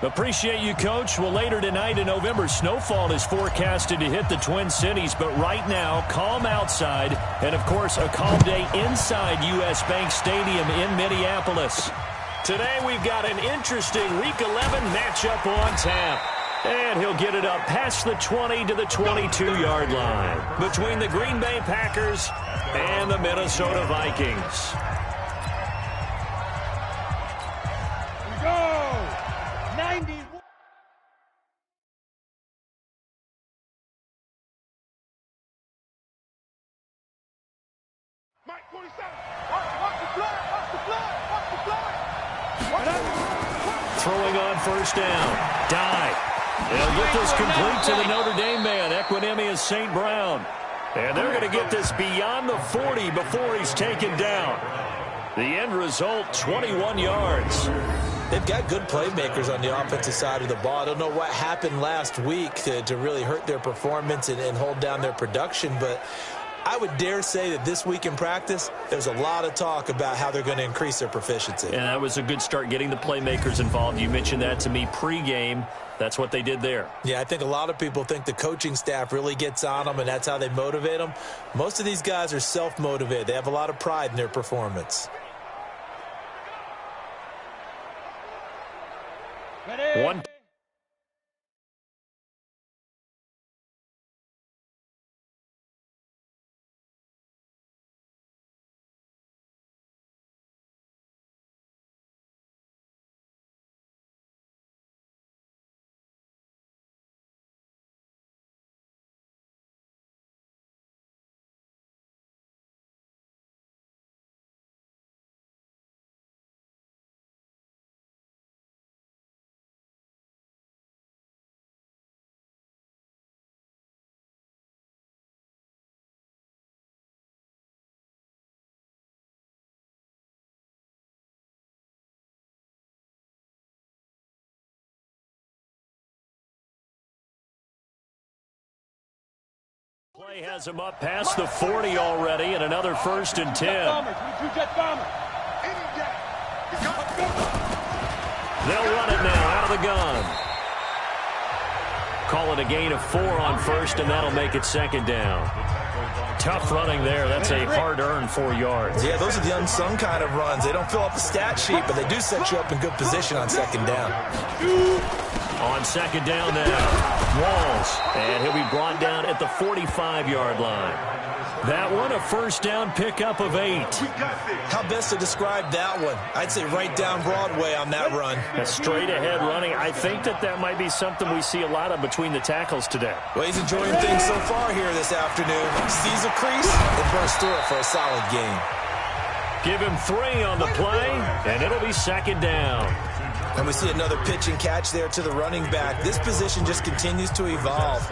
Appreciate you, Coach. Well, later tonight in November, snowfall is forecasted to hit the Twin Cities, but right now, calm outside, and, of course, a calm day inside U.S. Bank Stadium in Minneapolis. Today, we've got an interesting Week 11 matchup on tap. And he'll get it up past the 20 to the 22-yard line between the Green Bay Packers and the Minnesota Vikings. Throwing on first down. Dive. They'll get this complete to the Notre Dame man, Equinemius St. Brown. And they're going to get this beyond the 40 before he's taken down. The end result, 21 yards. They've got good playmakers on the offensive side of the ball. I don't know what happened last week to really hurt their performance and hold down their production, but I would dare say that this week in practice, there's a lot of talk about how they're going to increase their proficiency. And that was a good start, getting the playmakers involved. You mentioned that to me pregame. That's what they did there. Yeah, I think a lot of people think the coaching staff really gets on them, and that's how they motivate them. Most of these guys are self-motivated. They have a lot of pride in their performance. One. Play has him up past the 40 already, and another 1st and 10. They'll run it now out of the gun. Call it a gain of 4 on first, and that'll make it 2nd down. Tough running there. That's a hard-earned 4 yards. Yeah, those are the unsung kind of runs. They don't fill up the stat sheet, but they do set you up in good position on 2nd down. On 2nd down now, Walls, and he'll be brought down at the 45-yard line. That one, a 1st down pickup of 8. How best to describe that one? I'd say right down Broadway on that run. A straight-ahead running. I think that might be something we see a lot of between the tackles today. Well, he's enjoying things so far here this afternoon. Sees a crease and bursts through it for a solid gain. Give him 3 on the play, and it'll be 2nd down. And we see another pitch and catch there to the running back. This position just continues to evolve.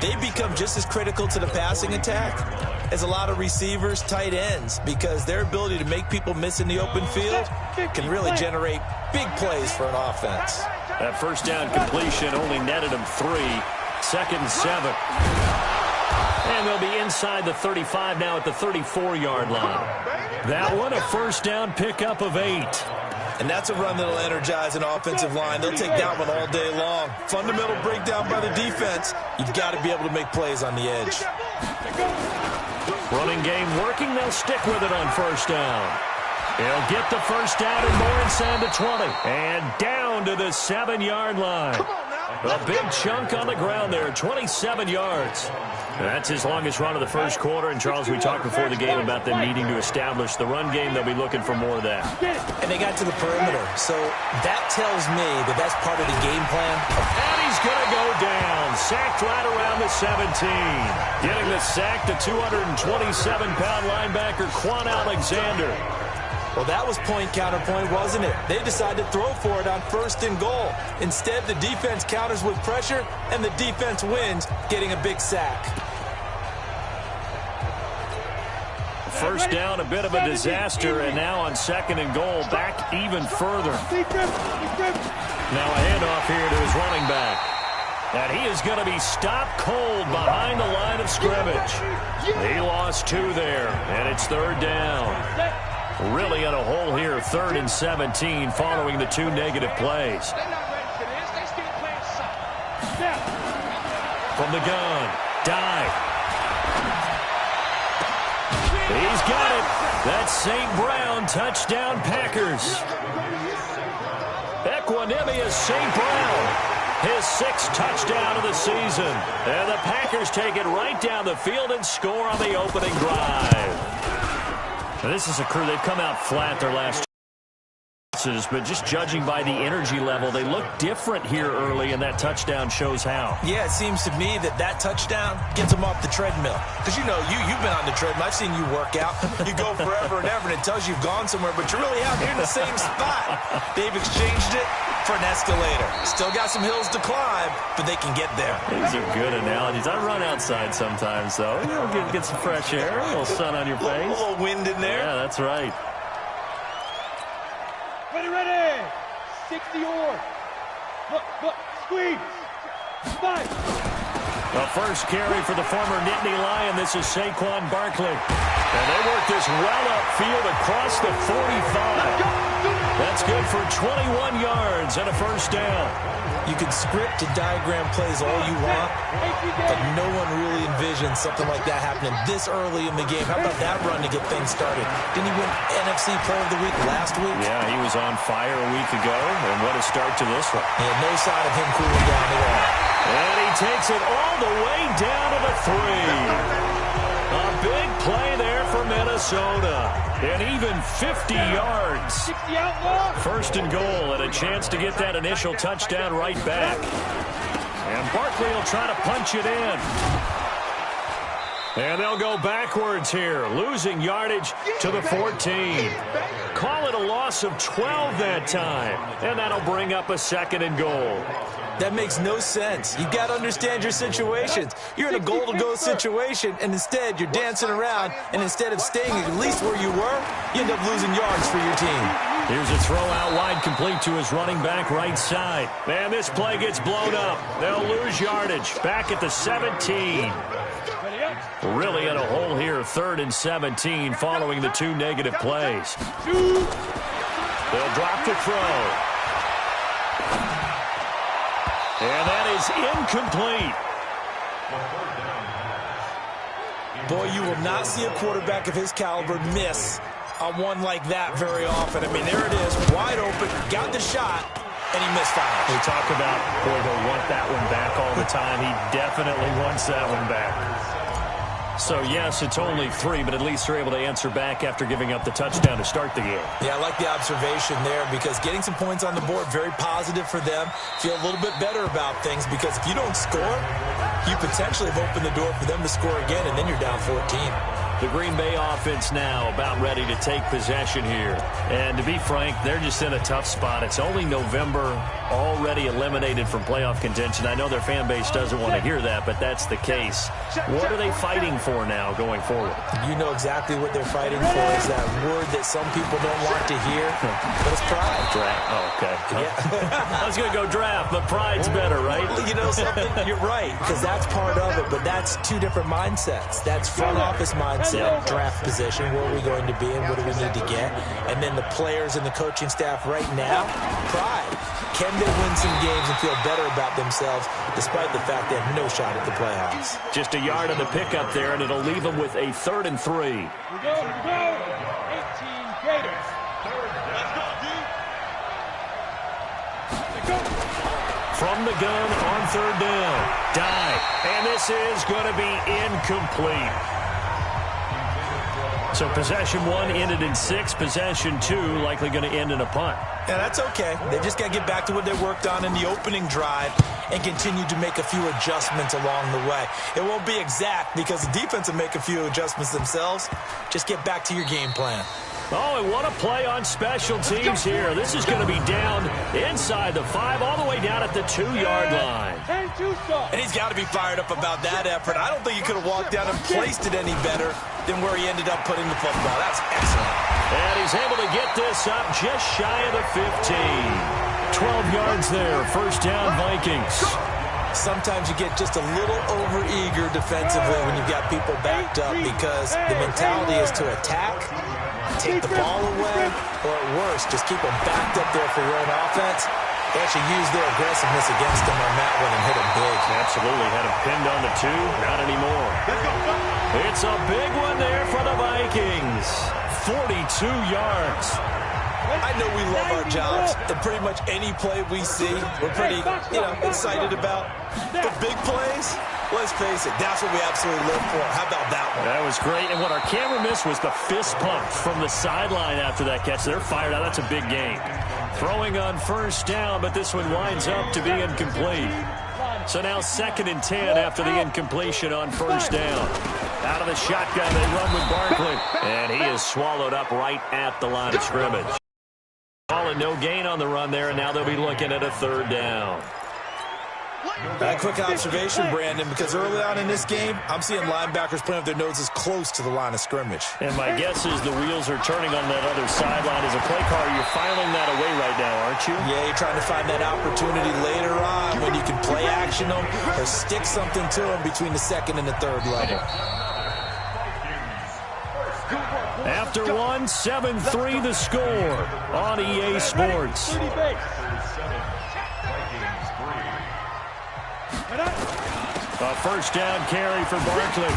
They become just as critical to the passing attack as a lot of receivers, tight ends, because their ability to make people miss in the open field can really generate big plays for an offense. That 1st down completion only netted him 3. 2nd and 7. And they'll be inside the 35 now at the 34-yard line. That one, a 1st down pickup of 8. And that's a run that'll energize an offensive line. They'll take that one all day long. Fundamental breakdown by the defense. You've got to be able to make plays on the edge. Running game working. They'll stick with it on 1st down. They'll get the 1st down and more inside the 20. And down to the 7-yard line. A big chunk on the ground there, 27 yards. That's his longest run of the 1st quarter. And, Charles, we talked before the game about them needing to establish the run game. They'll be looking for more of that. And they got to the perimeter. So that tells me that that's part of the game plan. And he's going to go down. Sacked right around the 17. Getting the sack, the 227-pound linebacker, Quan Alexander. Well, that was point counterpoint, wasn't it? They decided to throw for it on 1st and goal. Instead, the defense counters with pressure, and the defense wins, getting a big sack. 1st down, a bit of a disaster, and now on 2nd and goal, back even further. Now a handoff here to his running back. And he is going to be stopped cold behind the line of scrimmage. He lost 2 there, and it's 3rd down. Really in a hole here, 3rd and 17, following the 2 negative plays. From the gun. Dive. He's got it. That's St. Brown. Touchdown, Packers. Equanimous St. Brown. His 6th touchdown of the season. And the Packers take it right down the field and score on the opening drive. Now, this is a crew. They've come out flat their last but just judging by the energy level, they look different here early, and that touchdown shows how. Yeah, it seems to me that touchdown gets them off the treadmill. Because, you know, you've been on the treadmill. I've seen you work out. You go forever and ever, and it tells you you've gone somewhere, but you're really out here in the same spot. They've exchanged it for an escalator. Still got some hills to climb, but they can get there. These are good analogies. I run outside sometimes, though. You know, get some fresh air, a little sun on your face. A little wind in there. Yeah, that's right. Ready. 60 or. Look. Squeeze. Fight. The first carry for the former Nittany Lion. This is Saquon Barkley. And they work this well upfield across the 45. That's good for 21 yards and a first down. You can script and diagram plays all you want, but no one really envisions something like that happening this early in the game. How about that run to get things started? Didn't he win NFC Player of the Week last week? Yeah, he was on fire a week ago, and what a start to this one. Yeah, no sign of him cooling down at all. And he takes it all the way down to the 3. A big play there for Minnesota. And even 50 yards. First and goal, and a chance to get that initial touchdown right back. And Barkley will try to punch it in. And they'll go backwards here, losing yardage to the 14. Call it a loss of 12 that time. And that'll bring up a 2nd and goal. That makes no sense. You've got to understand your situations. You're in a goal-to-go situation, and instead you're dancing around, and instead of staying at least where you were, you end up losing yards for your team. Here's a throw out wide, complete to his running back right side. And this play gets blown up. They'll lose yardage. Back at the 17. Really in a hole here, 3rd and 17, following the 2 negative plays. They'll drop the throw. And that is incomplete. Boy, you will not see a quarterback of his caliber miss on one like that very often. I mean, there it is, wide open, got the shot, and he misfired. We talk about, boy, he'll want that one back all the time. He definitely wants that one back. So, yes, it's only 3, but at least they're able to answer back after giving up the touchdown to start the game. Yeah, I like the observation there because getting some points on the board, very positive for them. Feel a little bit better about things because if you don't score, you potentially have opened the door for them to score again, and then you're down 14. The Green Bay offense now about ready to take possession here. And to be frank, they're just in a tough spot. It's only November, already eliminated from playoff contention. I know their fan base doesn't want to hear that, but that's the case. What are they fighting for now going forward? You know exactly what they're fighting for is that word that some people don't want to hear, but it's pride. Draft. Oh, okay. Yeah. I was going to go draft, but pride's better, right? You know something? You're right, because that's part of it, but that's 2 different mindsets. That's front office mindset, draft position, where are we going to be and what do we need to get? And then the players and the coaching staff right now, pride. Can they win some games and feel better about themselves despite the fact they have no shot at the playoffs? Just a yard on the pickup there, and it'll leave them with a 3rd and 3. We go. 18 Gators. From the gun on 3rd down. Dive. And this is going to be incomplete. So possession 1 ended in 6. Possession 2 likely going to end in a punt. Yeah, that's okay. They just got to get back to what they worked on in the opening drive and continue to make a few adjustments along the way. It won't be exact because the defense will make a few adjustments themselves. Just get back to your game plan. Oh, and what a play on special teams here. This is going to be down inside the 5, all the way down at the 2-yard line. And he's got to be fired up about that effort. I don't think he could have walked down and placed it any better than where he ended up putting the football. That's excellent. And he's able to get this up just shy of the 15. 12 yards there, first down Vikings. Sometimes you get just a little over-eager defensively when you've got people backed up because the mentality is to attack, take the ball away, or at worst, just keep them backed up there for your own offense. They actually used their aggressiveness against him on that one and hit him big. Absolutely. Had him pinned on the 2. Not anymore. It's a big one there for the Vikings. 42 yards. I know we love our jobs, and pretty much any play we see, we're pretty, excited about. The big plays, let's face it, that's what we absolutely live for. How about that one? That was great, and what our camera missed was the fist pump from the sideline after that catch. They're fired out. That's a big gain. Throwing on first down, but this one winds up to be incomplete. So now 2nd and 10 after the incompletion on first down. Out of the shotgun, they run with Barkley, and he is swallowed up right at the line of scrimmage. All and no gain on the run there, and now they'll be looking at a 3rd down. A quick observation, Brandon, because early on in this game, I'm seeing linebackers playing with their noses close to the line of scrimmage. And my guess is the wheels are turning on that other sideline. As a play caller, you're filing that away right now, aren't you? Yeah, you're trying to find that opportunity later on when you can play action them or stick something to them between the 2nd and the 3rd level. After 1, 7-3 the score on EA Sports. A first down carry for Barkley.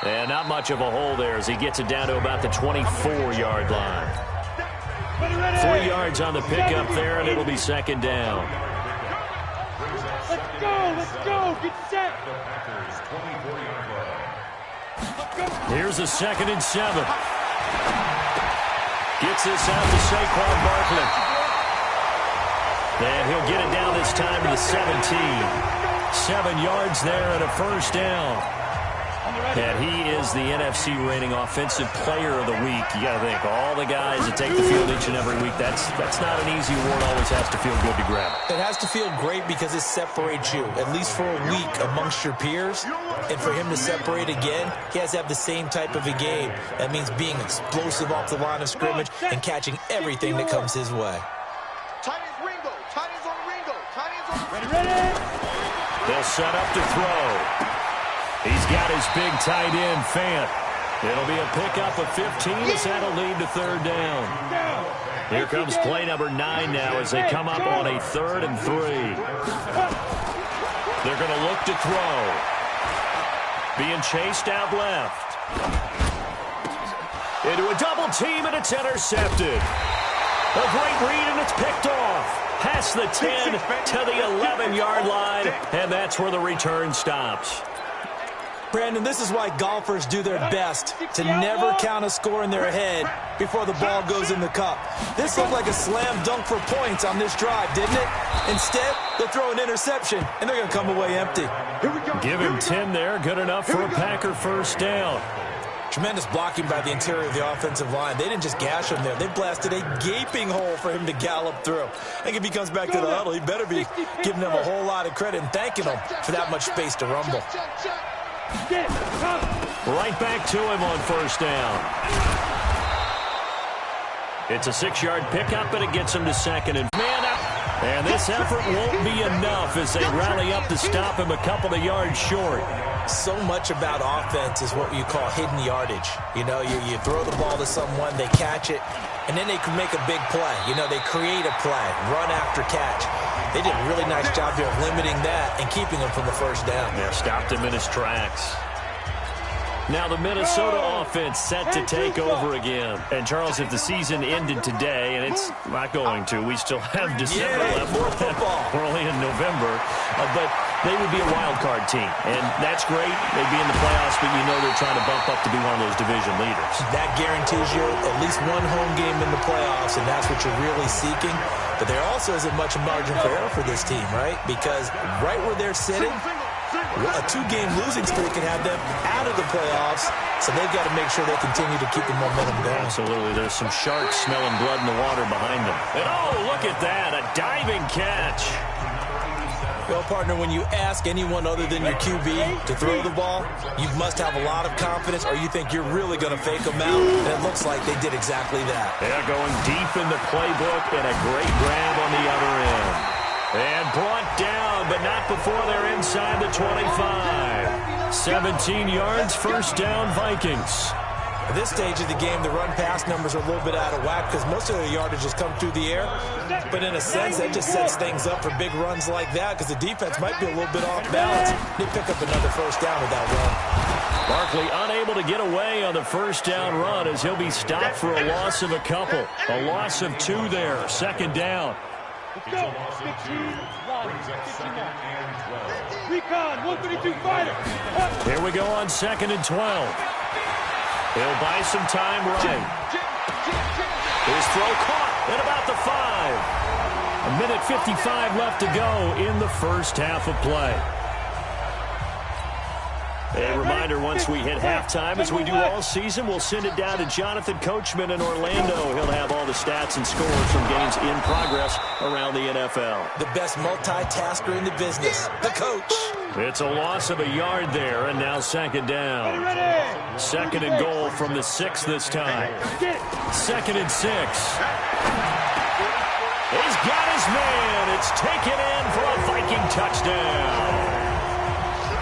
And not much of a hole there as he gets it down to about the 24-yard line. 3 yards on the pickup there, and it'll be 2nd down. Let's go, get set. Here's a 2nd and 7. Gets this out to Saquon Barkley. And he'll get it down this time to the 17. 7 yards there and a first down. And he is the NFC reigning offensive player of the week. You got to think, all the guys that take the field each and every week, that's not an easy award. Always has to feel good to grab. It has to feel great because it separates you, at least for a week, amongst your peers. And for him to separate again, he has to have the same type of a game. That means being explosive off the line of scrimmage and catching everything that comes his way. They'll set up to throw. He's got his big tight end, Fant. It'll be a pickup of 15 as that'll lead to 3rd down. Here comes play number 9 now as they come up on a 3rd and 3. They're going to look to throw. Being chased out left. Into a double team, and it's intercepted. A great read, and it's picked off. Past the 10 to the 11-yard line, and that's where the return stops. Brandon, this is why golfers do their best to never count a score in their head before the ball goes in the cup. This looked like a slam dunk for points on this drive, didn't it? Instead, they'll throw an interception, and they're going to come away empty. Give him 10 there. Good enough for a Packer first down. Tremendous blocking by the interior of the offensive line. They didn't just gash him there. They blasted a gaping hole for him to gallop through. I think if he comes back to the huddle, he better be giving them a whole lot of credit and thanking them for that much space to rumble. Right back to him on first down. It's a 6-yard pickup, and it gets him to 2nd and man up. And this effort won't be enough as they rally up to stop him a couple of yards short. So much about offense is what you call hidden yardage. You know, you throw the ball to someone, they catch it, and then they can make a big play. You know, they create a play, run after catch. They did a really nice job there of limiting that and keeping him from the first down. Yeah, stopped him in his tracks. Now the Minnesota offense set to take over again. And, Charles, if the season ended today, and it's not going to, we still have December left. More football. We're only in November. But they would be a wild card team. And that's great. They'd be in the playoffs, but you know they're trying to bump up to be one of those division leaders. That guarantees you at least one home game in the playoffs, and that's what you're really seeking. But there also isn't much margin for error for this team, right? Because right where they're sitting, a 2-game losing streak can have them out of the playoffs, so they've got to make sure they continue to keep the momentum going. Absolutely. There's some sharks smelling blood in the water behind them. And oh, look at that, a diving catch. Well, partner, when you ask anyone other than your QB to throw the ball, you must have a lot of confidence, or you think you're really going to fake them out, and it looks like they did exactly that. Yeah, going deep in the playbook, and a great grab on the other end. And brought down, but not before they're inside the 25. 17 yards, first down, Vikings. At this stage of the game, the run-pass numbers are a little bit out of whack because most of their yardage has come through the air. But in a sense, that just sets things up for big runs like that because the defense might be a little bit off balance. They pick up another first down with that run. Barkley unable to get away on the first down run as he'll be stopped for a loss of a couple. A loss of 2 there. Second down. Let's go. 15, Recon, 132 fighter. Here we go on 2nd and 12. He'll buy some time right. His throw caught at about the 5. 1:55 left to go in the first half of play. A reminder, once we hit halftime, as we do all season, we'll send it down to Jonathan Coachman in Orlando. He'll have all the stats and scores from games in progress around the NFL. The best multitasker in the business, the coach. It's a loss of a yard there, and now second down. Second and goal from the 6 this time. 2nd and 6. He's got his man. It's taken in for a Viking touchdown.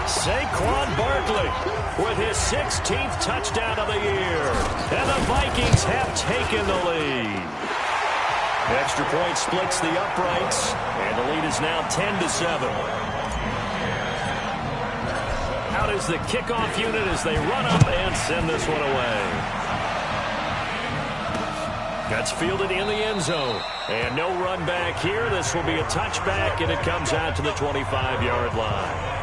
Saquon Barkley with his 16th touchdown of the year. And the Vikings have taken the lead. Extra point splits the uprights, and the lead is now 10-7. Out is the kickoff unit as they run up and send this one away. That's fielded in the end zone. And no run back here. This will be a touchback, and it comes out to the 25-yard line.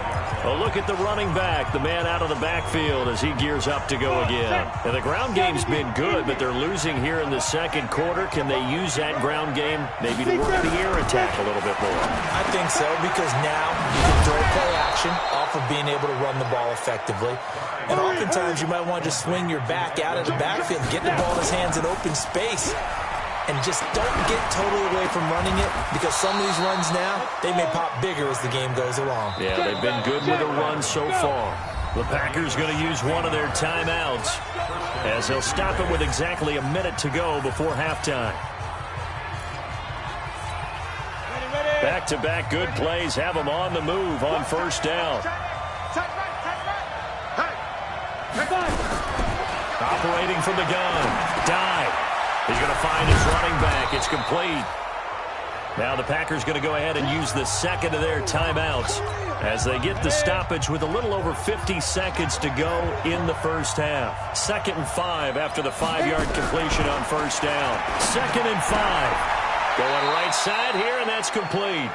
A look at the running back, the man out of the backfield as he gears up to go again. And the ground game's been good, but they're losing here in the second quarter. Can they use that ground game maybe to work the air attack a little bit more? I think so, because now you can throw play action off of being able to run the ball effectively. And oftentimes you might want to just swing your back out of the backfield, get the ball in his hands in open space. And just don't get totally away from running it, because some of these runs now, they may pop bigger as the game goes along. Yeah, they've been good with a run so far. The Packers going to use one of their timeouts as they'll stop it with exactly a minute to go before halftime. Back-to-back good plays have them on the move on first down. Operating from the gun. Dive. He's going to find his running back. It's complete. Now the Packers going to go ahead and use the second of their timeouts as they get the stoppage with a little over 50 seconds to go in the first half. 2nd and 5 after the 5-yard completion on first down. 2nd and 5. Going right side here, and that's complete.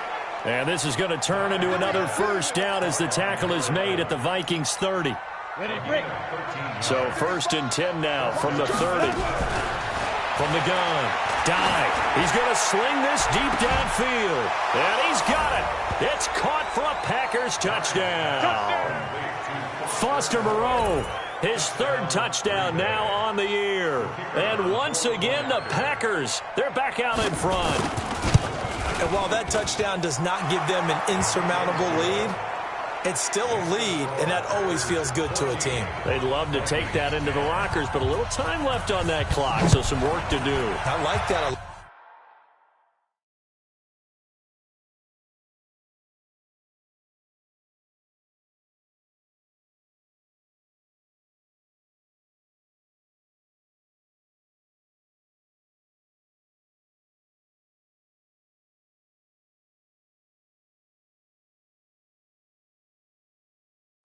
And this is going to turn into another first down as the tackle is made at the Vikings 30. So 1st and 10 now from the 30. From the gun, dive. He's going to sling this deep downfield. And he's got it. It's caught for a Packers touchdown. Foster Moreau, his 3rd touchdown now on the year. And once again, the Packers, they're back out in front. And while that touchdown does not give them an insurmountable lead, it's still a lead, and that always feels good to a team. They'd love to take that into the lockers, but a little time left on that clock, so some work to do. I like that a lot.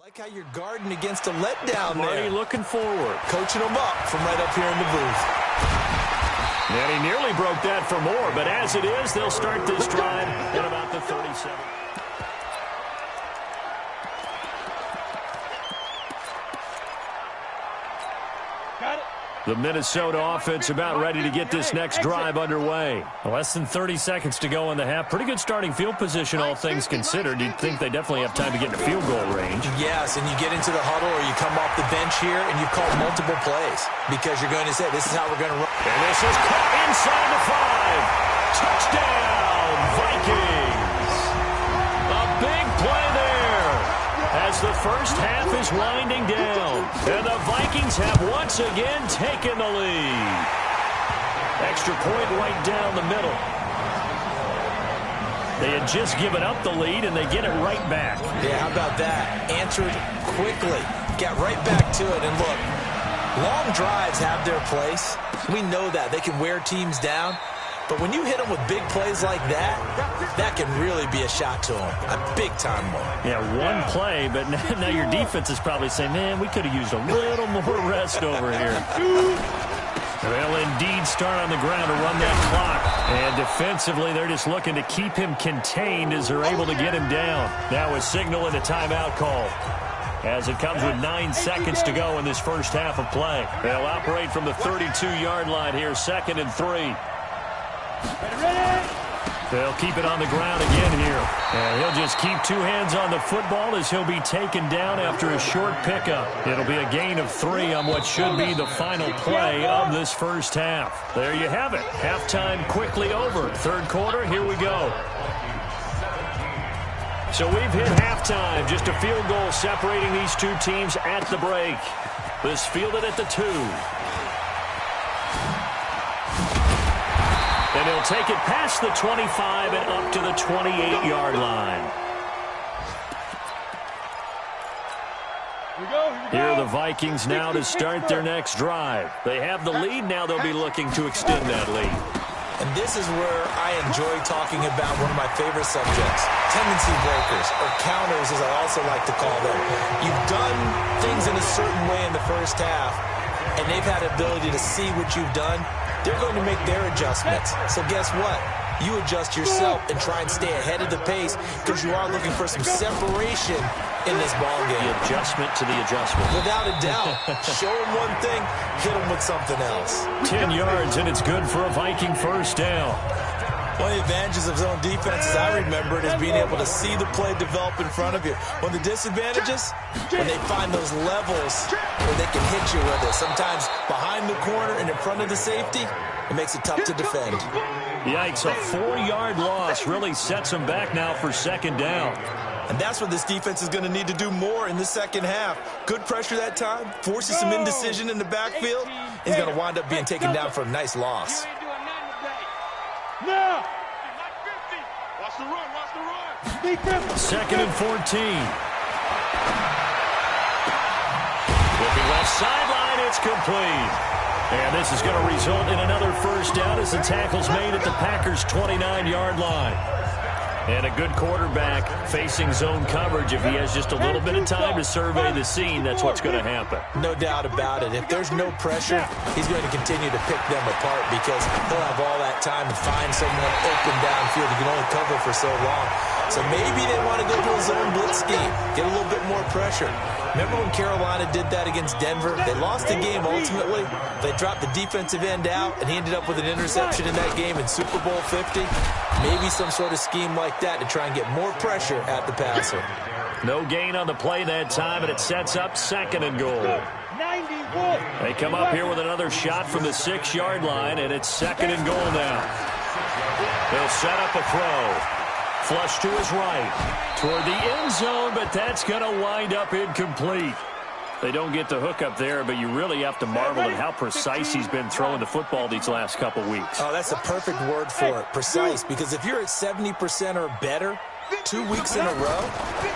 Like how you're guarding against a letdown there. Marty looking forward. Coaching them up from right up here in the booth. And he nearly broke that for more, but as it is, they'll start this drive at about the 37. Got it. The Minnesota offense about ready to get this next drive underway. Less than 30 seconds to go in the half. Pretty good starting field position, all things considered. You'd think they definitely have time to get in the field goal range. Yes, and you get into the huddle or you come off the bench here and you call multiple plays because you're going to say, this is how we're going to run. And this is caught inside the 5. Touchdown, Vikings. A big play there as the first half is winding down. And the Vikings have once again taken the lead. Extra point right down the middle. They had just given up the lead, and they get it right back. Yeah, how about that? Answered quickly. Got right back to it, and look, Long drives have their place. We know that. They can wear teams down. But when you hit them with big plays like that, that can really be a shot to them. A big-time one. Yeah, one play, but now your defense is probably saying, man, we could have used a little more rest over here. They'll indeed start on the ground to run that clock. And defensively, they're just looking to keep him contained as they're able to get him down. Now a signal and a timeout call, as it comes with 9 seconds to go in this first half of play. They'll operate from the 32-yard line here, 2nd and 3. They'll keep it on the ground again here. And he'll just keep two hands on the football as he'll be taken down after a short pickup. It'll be a gain of 3 on what should be the final play of this first half. There you have it. Halftime quickly over. Third quarter, here we go. So we've hit halftime. Just a field goal separating these two teams at the break. This fielded at the 2. And he'll take it past the 25 and up to the 28-yard line. Here are the Vikings now to start their next drive. They have the lead. Now they'll be looking to extend that lead. And this is where I enjoy talking about one of my favorite subjects, tendency breakers, or counters as I also like to call them. You've done things in a certain way in the first half, and they've had the ability to see what you've done. They're going to make their adjustments. So guess what? You adjust yourself and try and stay ahead of the pace because you are looking for some separation in this ball game. The adjustment to the adjustment. Without a doubt. Show them one thing, hit them with something else. 10 yards, and it's good for a Viking first down. One of the advantages of zone defense, as I remember it, is being able to see the play develop in front of you. One of the disadvantages, when they find those levels where they can hit you with it. Sometimes behind the corner and in front of the safety, it makes it tough to defend. Yikes, a 4-yard loss really sets them back now for second down. And that's what this defense is going to need to do more in the second half. Good pressure that time, forces some indecision in the backfield. He's going to wind up being taken down for a nice loss. Now! Watch the run, watch the run. 2nd and 14. Looking left sideline, it's complete. And this is going to result in another first down as the tackle's made at the Packers' 29-yard line. And a good quarterback facing zone coverage. If he has just a little bit of time to survey the scene, that's what's going to happen. No doubt about it. If there's no pressure, he's going to continue to pick them apart because he'll have all that time to find someone open downfield. He can only cover for so long. So maybe they want to go to a zone blitz scheme, get a little bit more pressure. Remember when Carolina did that against Denver? They lost the game ultimately. They dropped the defensive end out, and he ended up with an interception in that game in Super Bowl 50. Maybe some sort of scheme like that to try and get more pressure at the passer. No gain on the play that time, and it sets up 2nd and goal. 91. They come up here with another shot from the 6-yard line, and it's 2nd and goal now. They'll set up a throw. Flush to his right. Toward the end zone, but that's going to wind up incomplete. They don't get the hook up there, but you really have to marvel at how precise he's been throwing the football these last couple weeks. Oh, that's a perfect word for it, precise, because if you're at 70% or better 2 weeks in a row,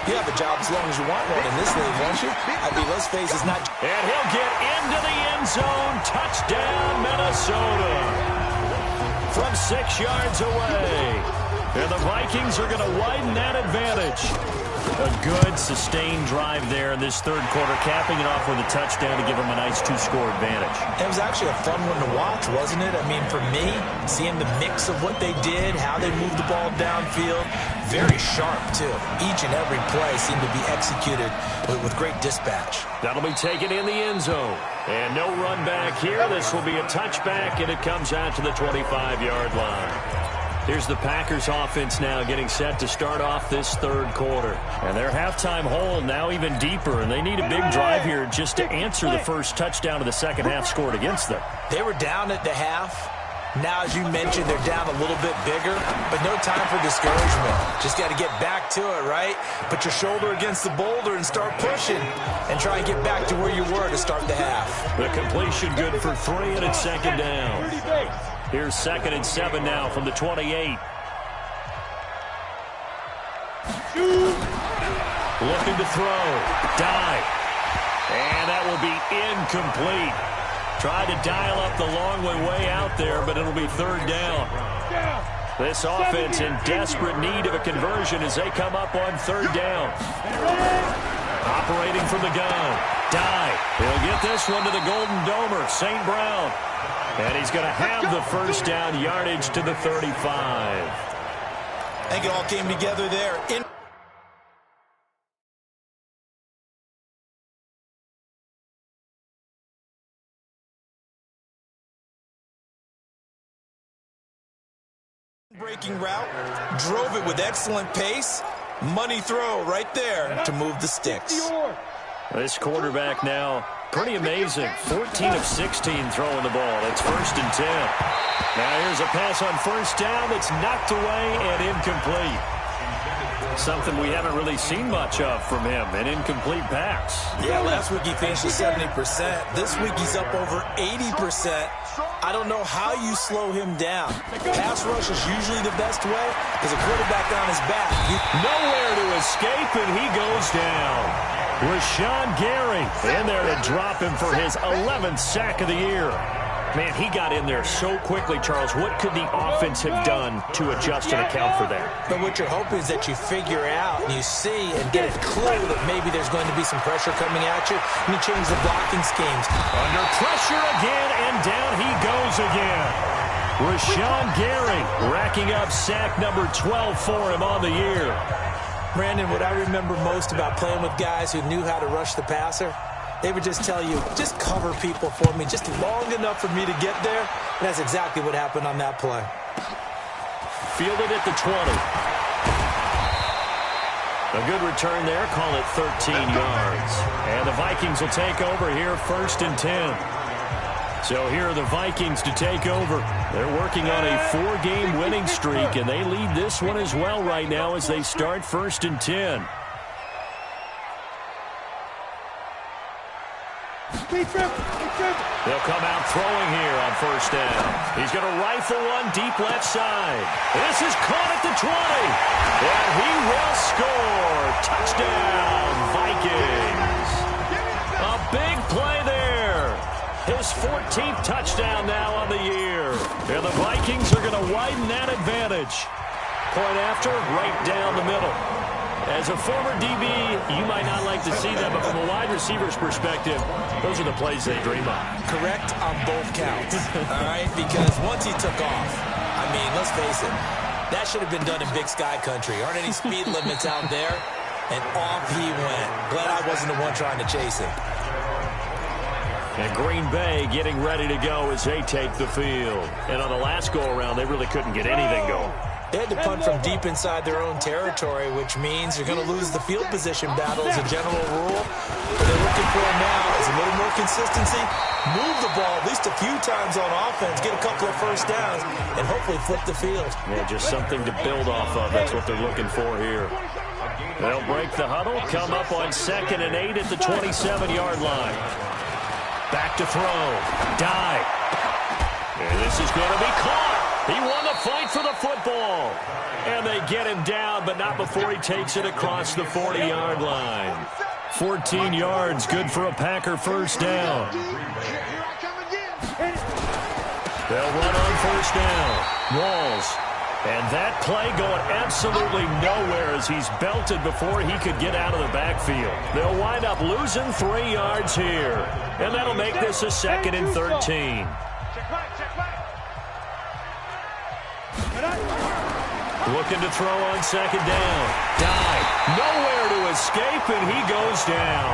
you have a job as long as you want one in this league, won't you? I mean, let's face it, it's not... And he'll get into the end zone. Touchdown, Minnesota. From 6 yards away. And the Vikings are going to widen that advantage. A good, sustained drive there in this third quarter, capping it off with a touchdown to give them a nice 2-score advantage. It was actually a fun one to watch, wasn't it? I mean, for me, seeing the mix of what they did, how they moved the ball downfield, very sharp, too. Each and every play seemed to be executed with great dispatch. That'll be taken in the end zone. And no run back here. This will be a touchback, and it comes out to the 25-yard line. Here's the Packers offense now getting set to start off this third quarter. And their halftime hole now even deeper, and they need a big drive here just to answer the first touchdown of the second half scored against them. They were down at the half. Now, as you mentioned, they're down a little bit bigger, but no time for discouragement. Just got to get back to it, right? Put your shoulder against the boulder and start pushing and try and get back to where you were to start the half. The completion good for 3, and it's second down. Here's 2nd and 7 now from the 28. Looking to throw. Dive. And that will be incomplete. Tried to dial up the long way out there, but it'll be third down. This offense in desperate need of a conversion as they come up on third down. Operating from the gun. Dye. He'll get this one to the Golden Domer, St. Brown. And he's going to have the first down yardage to the 35. I think it all came together there. Breaking route, drove it with excellent pace. Money throw right there to move the sticks. This quarterback now, pretty amazing. 14 of 16 throwing the ball. It's first and 10. Now here's a pass on first down that's knocked away and incomplete. Something we haven't really seen much of from him, an incomplete pass. Yeah, last week he finished at 70%. This week he's up over 80%. I don't know how you slow him down. Pass rush is usually the best way because a quarterback on his back. Nowhere to escape, and he goes down. Rashawn Gary in there to drop him for his 11th sack of the year. Man, he got in there so quickly, Charles. What could the offense have done to adjust and account for that? But what you're hoping is that you figure out and you see and get a clue that maybe there's going to be some pressure coming at you, and you change the blocking schemes. Under pressure again, and down he goes again. Rashawn Gary racking up sack number 12 for him on the year. Brandon, what I remember most about playing with guys who knew how to rush the passer, they would just tell you, just cover people for me, just long enough for me to get there. And that's exactly what happened on that play. Fielded at the 20. A good return there, call it 13 yards. And the Vikings will take over here, first and 10. So here are the Vikings to take over. They're working on a 4-game winning streak, and they lead this one as well right now as they start first and 10. They'll come out throwing here on first down. He's going to rifle one deep left side. This is caught at the 20. And he will score. Touchdown, Vikings. A big play there. His 14th touchdown now on the year. And the Vikings are going to widen that advantage. Point after, right down the middle. As a former DB, you might not like to see that, but from a wide receiver's perspective, those are the plays they dream of. Correct on both counts, all right? Because once he took off, I mean, let's face it, that should have been done in Big Sky country. Aren't any speed limits out there? And off he went. Glad I wasn't the one trying to chase him. And Green Bay getting ready to go as they take the field. And on the last go-around, they really couldn't get anything going. They had to punt from deep inside their own territory, which means you're going to lose the field position battle as a general rule. What they're looking for now is a little more consistency, move the ball at least a few times on offense, get a couple of first downs, and hopefully flip the field. Yeah, just something to build off of. That's what they're looking for here. They'll break the huddle, come up on 2nd and 8 at the 27-yard line. Back to throw. Dye. And this is going to be caught. He won the fight for the football. And they get him down, but not before he takes it across the 40-yard line. 14 yards, good for a Packer first down. They'll run on first down. Walls. And that play going absolutely nowhere as he's belted before he could get out of the backfield. They'll wind up losing 3 yards here. And that'll make this a 2nd and 13. Looking to throw on 2nd down. Dye. Nowhere to escape, and he goes down.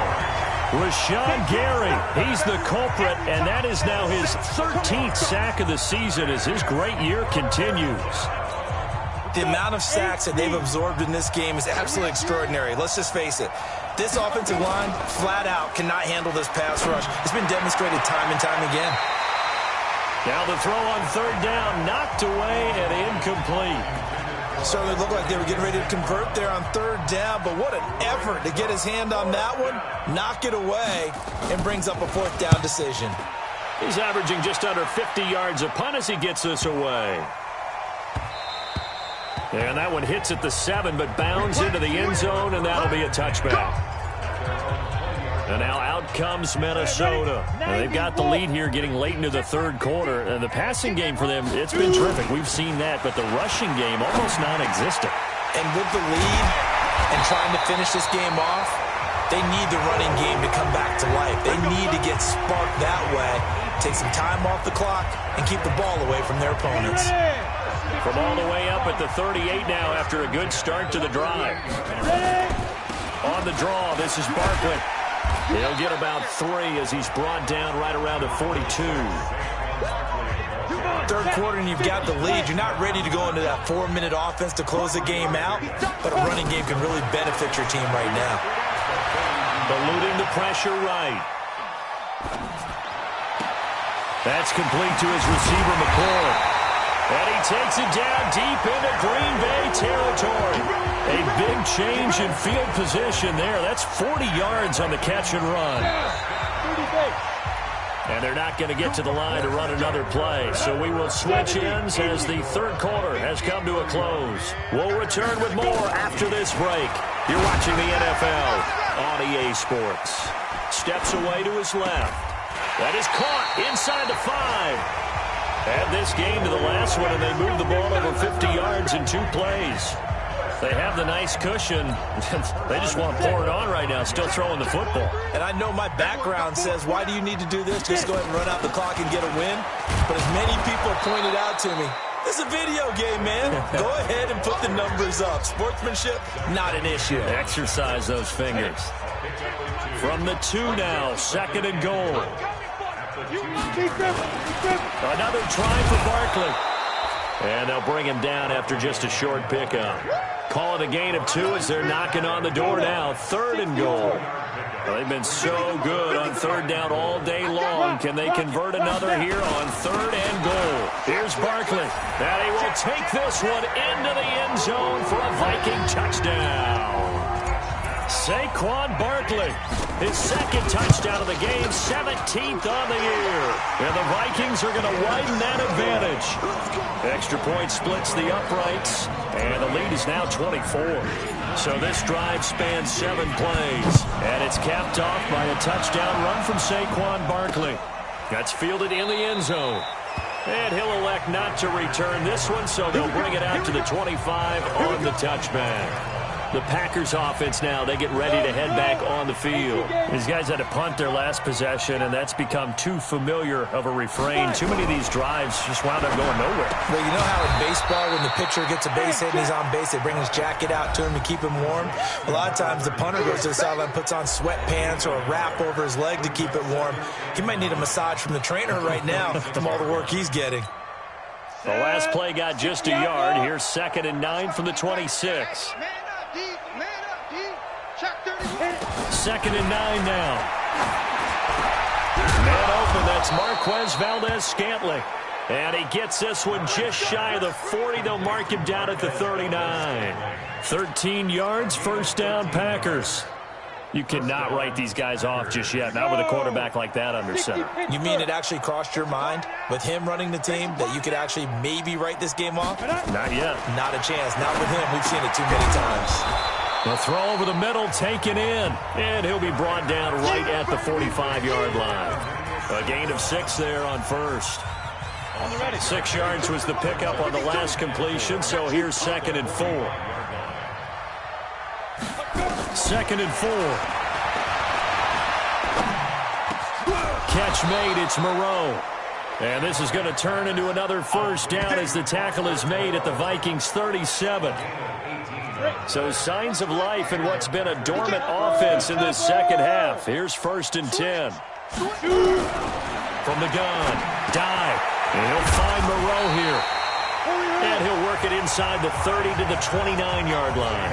Rashawn Gary, he's the culprit, and that is now his 13th sack of the season as his great year continues. The amount of sacks that they've absorbed in this game is absolutely extraordinary. Let's just face it. This offensive line, flat out, cannot handle this pass rush. It's been demonstrated time and time again. Now the throw on 3rd down, knocked away and incomplete. Certainly looked like they were getting ready to convert there on 3rd down, but what an effort to get his hand on that one, knock it away, and brings up a 4th down decision. He's averaging just under 50 yards a punt as he gets this away. And that one hits at the 7, but bounds into the end zone, and that'll be a touchback. And now out comes Minnesota. And they've got the lead here getting late into the third quarter. And the passing game for them, it's been terrific. We've seen that, but the rushing game almost non-existent. And with the lead and trying to finish this game off, they need the running game to come back to life. They need to get sparked that way, take some time off the clock, and keep the ball away from their opponents. From all the way up at the 38 now after a good start to the drive. On the draw, this is Barkley. He'll get about 3 as he's brought down right around the 42. Third quarter and you've got the lead. You're not ready to go into that 4-minute offense to close the game out, but a running game can really benefit your team right now. Eluding the pressure right. That's complete to his receiver, McCord. And he takes it down deep into Green Bay territory. A big change in field position there. That's 40 yards on the catch and run. And they're not going to get to the line to run another play. So we will switch ends as the third quarter has come to a close. We'll return with more after this break. You're watching the NFL on EA Sports. Steps away to his left. That is caught inside the 5. Add this game to the last one, and they moved the ball over 50 yards in 2 plays. They have the nice cushion. They just want to pour it on right now, still throwing the football. And I know my background says, why do you need to do this? Just go ahead and run out the clock and get a win. But as many people have pointed out to me, this is a video game, man. Go ahead and put the numbers up. Sportsmanship, not an issue. Exercise those fingers. From the 2 now, 2nd and goal. Another try for Barkley. And they'll bring him down after just a short pickup. Call it a gain of 2 as they're knocking on the door now. 3rd and goal. Well, they've been so good on 3rd down all day long. Can they convert another here on 3rd and goal? Here's Barkley. And he will take this one into the end zone for a Viking touchdown. Saquon Barkley, his 2nd touchdown of the game, 17th on the year. And the Vikings are going to widen that advantage. Extra point splits the uprights, and the lead is now 24. So this drive spans 7 plays, and it's capped off by a touchdown run from Saquon Barkley. That's fielded in the end zone. And he'll elect not to return this one, so they'll bring it out to the 25 on the touchback. The Packers offense now, they get ready to head back on the field. These guys had to punt their last possession, and that's become too familiar of a refrain. Too many of these drives just wound up going nowhere. Well, you know how in baseball, when the pitcher gets a base hit and he's on base, they bring his jacket out to him to keep him warm? A lot of times the punter goes to the sideline, puts on sweatpants or a wrap over his leg to keep it warm. He might need a massage from the trainer right now from all the work he's getting. The last play got just a yard. Here's 2nd and 9 from the 26. 2nd and 9 now. Man open, that's Marquez Valdez-Scantling. And he gets this one just shy of the 40. They'll mark him down at the 39. 13 yards, 1st down, Packers. You cannot write these guys off just yet, not with a quarterback like that under center. You mean it actually crossed your mind with him running the team that you could actually maybe write this game off? Not yet. Not a chance. Not with him. We've seen it too many times. The throw over the middle, taken in. And he'll be brought down right at the 45-yard line. A gain of 6 there on 1st. 6 yards was the pickup on the last completion, so here's 2nd and 4. 2nd and 4. Catch made, it's Moreau. And this is going to turn into another 1st down as the tackle is made at the Vikings 37. So signs of life in what's been a dormant offense in this 2nd half. Here's 1st and 10. From the gun, dive. And he'll find Moreau here. And he'll work it inside the 30 to the 29-yard line.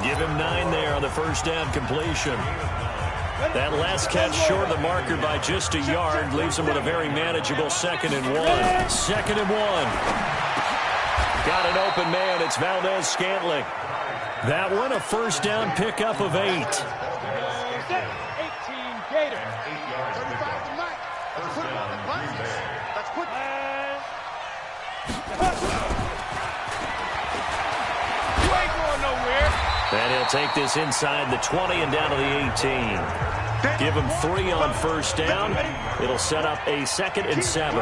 Give him 9 there on the 1st down completion. That last catch short of the marker by just a yard leaves him with a very manageable 2nd and 1. 2nd and 1. Got an open man. It's Valdez-Scantling. That one, a 1st down pickup of 8. 18 Gators. 35 to Mike. Let's put it on the Vikings. Let's put it. You ain't going nowhere. And he'll take this inside the 20 and down to the 18. Give him 3 on first down. It'll set up a 2nd and 7.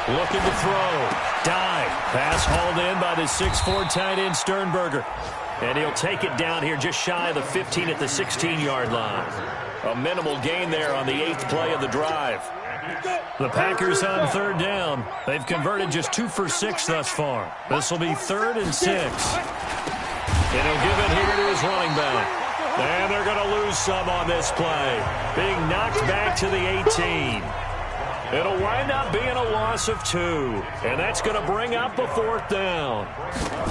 Looking to throw. Dive. Pass hauled in by the 6'4" tight end Sternberger. And he'll take it down here just shy of the 15 at the 16-yard line. A minimal gain there on the 8th play of the drive. The Packers on 3rd down. They've converted just 2 for 6 thus far. This will be 3rd and 6. And he'll give it here to his running back. And they're going to lose some on this play. Being knocked back to the 18. It'll wind up being a loss of 2. And that's going to bring up a 4th down.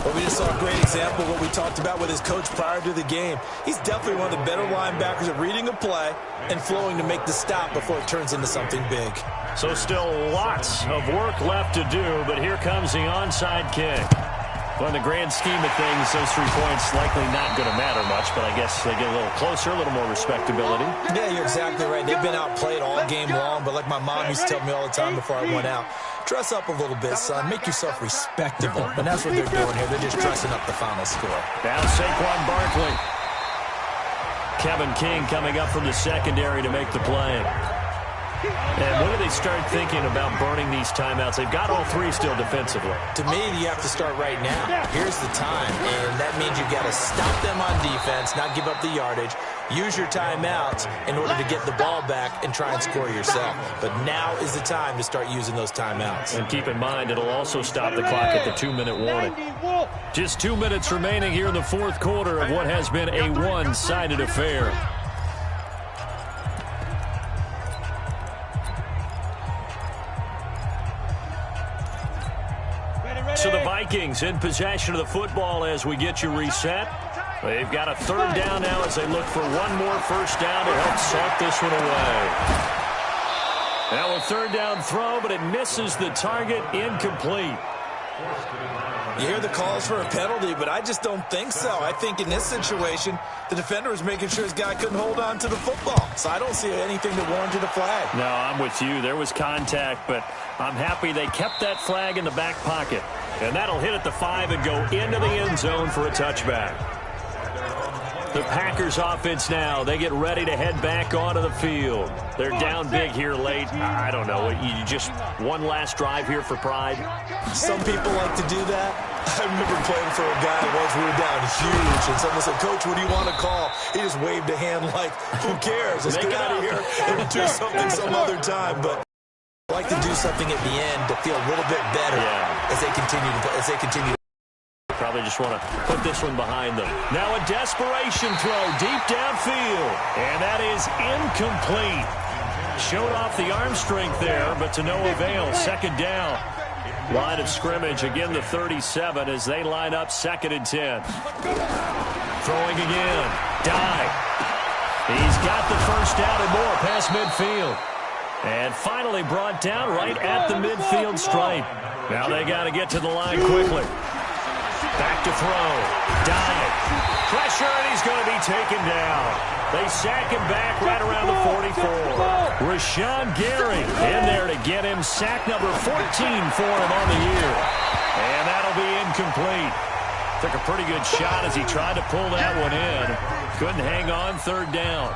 Well, we just saw a great example of what we talked about with his coach prior to the game. He's definitely one of the better linebackers at reading a play and flowing to make the stop before it turns into something big. So still lots of work left to do, but here comes the onside kick. Well, in the grand scheme of things, those 3 points likely not going to matter much, but I guess they get a little closer, a little more respectability. Yeah, you're exactly right. They've been outplayed all game long, but like my mom used to tell me all the time before I went out, dress up a little bit, son. Make yourself respectable. And that's what they're doing here. They're just dressing up the final score. Now Saquon Barkley. Kevin King coming up from the secondary to make the play. And when do they start thinking about burning these timeouts? They've got all 3 still defensively. To me, you have to start right now. Here's the time, and that means you've got to stop them on defense, not give up the yardage, use your timeouts in order to get the ball back and try and score yourself. But now is the time to start using those timeouts. And keep in mind, it'll also stop the clock at the 2-minute warning. Just 2 minutes remaining here in the 4th quarter of what has been a one-sided affair. So the Vikings in possession of the football as we get you reset. They've got a 3rd down now as they look for one more first down to help salt this one away. Now a 3rd down throw, but it misses the target, incomplete. You hear the calls for a penalty, but I just don't think so. I think in this situation, the defender was making sure his guy couldn't hold on to the football. So I don't see anything that warranted a flag. No, I'm with you. There was contact, but I'm happy they kept that flag in the back pocket. And that'll hit at the 5 and go into the end zone for a touchback. The Packers offense now, they get ready to head back onto the field. They're down big here late. I don't know. You just one last drive here for pride? Some people like to do that. I remember playing for a guy once we were down huge, and someone said, "Coach, what do you want to call?" He just waved a hand like, who cares? Let's get out of here and do something some other time. But I like to do something at the end to feel a little bit better as they continue to Probably just want to put this one behind them. Now a desperation throw deep downfield. And that is incomplete. Showed off the arm strength there, but to no avail. 2nd down. Line of scrimmage, again the 37 as they line up 2nd and 10. Throwing again. Dive. He's got the first down and more past midfield. And finally brought down right at the midfield stripe. Now they got to get to the line quickly. Back to throw. Dive. Pressure, and he's going to be taken down. They sack him back right around the 44. Rashawn Gary in there to get him sack number 14 for him on the year. And that'll be incomplete. Took a pretty good shot as he tried to pull that one in. Couldn't hang on 3rd down.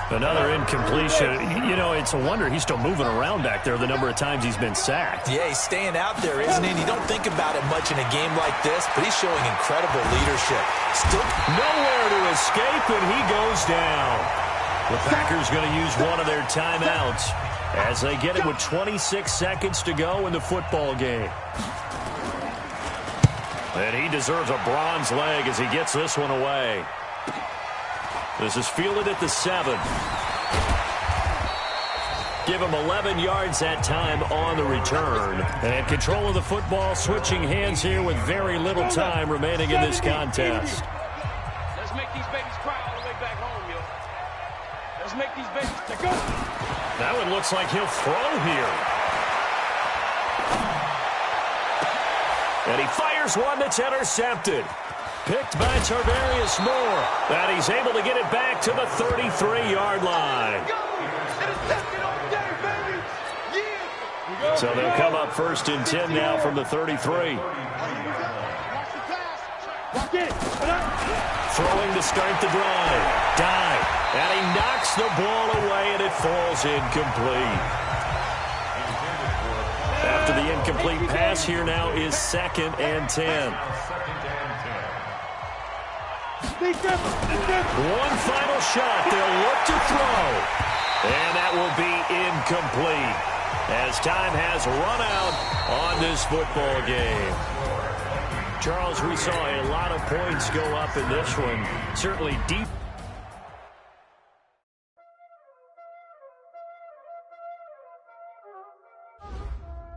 Another incompletion. You know, it's a wonder he's still moving around back there the number of times he's been sacked. Yeah, he's staying out there, isn't he? And you don't think about it much in a game like this, but he's showing incredible leadership. Still nowhere to escape, and he goes down. The Packers going to use one of their timeouts as they get it with 26 seconds to go in the football game. And he deserves a bronze leg as he gets this one away. This is fielded at the 7. Give him 11 yards that time on the return. And control of the football, switching hands here with very little time remaining in this contest. Let's make these babies cry all the way back home, yo. Let's make these babies take go. That one looks like he'll throw here. And he fires one that's intercepted. Picked by Tarvarius Moore. And he's able to get it back to the 33-yard line. So they'll come up 1st and 10 now from the 33. Throwing to start the drive. Dive. And he knocks the ball away, and it falls incomplete. After the incomplete pass, here now is 2nd and 10. One final shot. They'll look to throw. And that will be incomplete as time has run out on this football game. Charles, we saw a lot of points go up in this one. Certainly deep.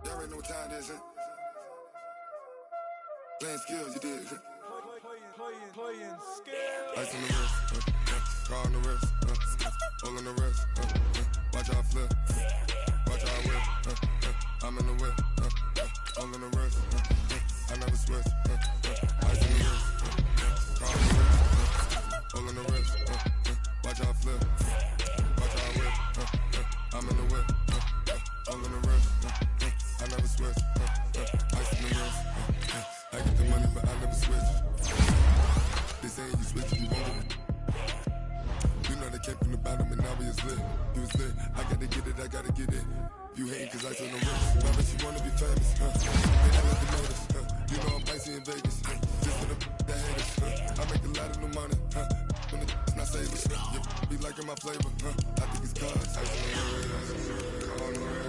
There ain't no time, this ain't. Playing skills, you did. Playing skills. Ice on the wrist, car on the wrist, all on the wrist, watch out flip, watch out whip, I'm in the whip, all on the wrist, I never switch, ice on the wrist, car on the wrist, all on the wrist, watch out flip, watch out whip, I'm in the whip, all on the wrist, I never switch, ice on the wrist, I get the money but I never switch. They saying you switch, you won't. You know they came from the bottom and now we is lit. You was lit, I gotta get it, I gotta get it. You hating cause I told the wrist. Why bet you wanna be famous, They don't let them notice, You know I'm icy in Vegas, just for the haters, I make a lot of new money, When it's not savers, you be liking my flavor, I think it's cause. Ice on the wrist, on the wrist.